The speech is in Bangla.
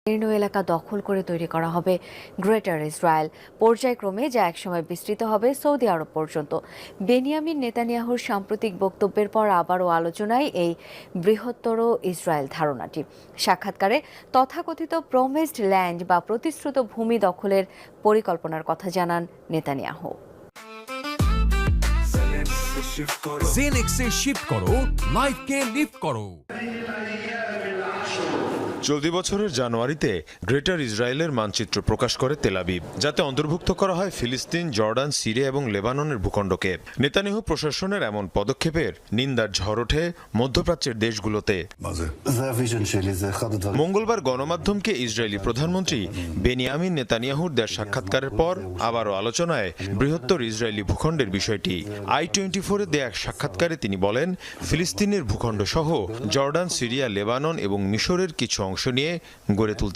জীর্ণ এলাকা দখল করে তৈরি করা হবে গ্রেটার ইসরায়েল, পর্যায়ক্রমে যা একসময় বিস্তৃত হবে সৌদি আরব পর্যন্ত। বেনিয়ামিন নেতানিয়াহুর সাম্প্রতিক বক্তব্যের পর আবারও আলোচনায় এই বৃহত্তর ইসরায়েল ধারণাটি। সাক্ষাৎকারে তথাকথিত প্রমিসড ল্যান্ড বা প্রতিশ্রুত ভূমি দখলের পরিকল্পনার কথা জানান নেতানিয়াহু। জেনেক্সে শিফট করো, লাইফকে লিফট করো। চলতি বছরের জানুয়ারিতে গ্রেটার ইসরায়েলের মানচিত্র প্রকাশ করে তেল আবিব, যাতে অন্তর্ভুক্ত করা হয় ফিলিস্তিন, জর্ডান, সিরিয়া এবং লেবাননের ভূখণ্ডকে। নেতানিয়াহু প্রশাসনের এমন পদক্ষেপের নিন্দার ঝড় ওঠে মধ্যপ্রাচ্যের দেশগুলোতে। মঙ্গলবার গণমাধ্যমকে ইসরায়েলি প্রধানমন্ত্রী বেনিয়ামিন নেতানিয়াহুর দেওয়া সাক্ষাৎকারের পর আবারও আলোচনায় বৃহত্তর ইসরায়েলি ভূখণ্ডের বিষয়টি। i24-এ দেয়া এক সাক্ষাৎকারে তিনি বলেন, ফিলিস্তিনের ভূখণ্ড সহ জর্ডান, সিরিয়া, লেবানন এবং মিশরের কিছু অংশ নিয়ে গড়ে তুলতে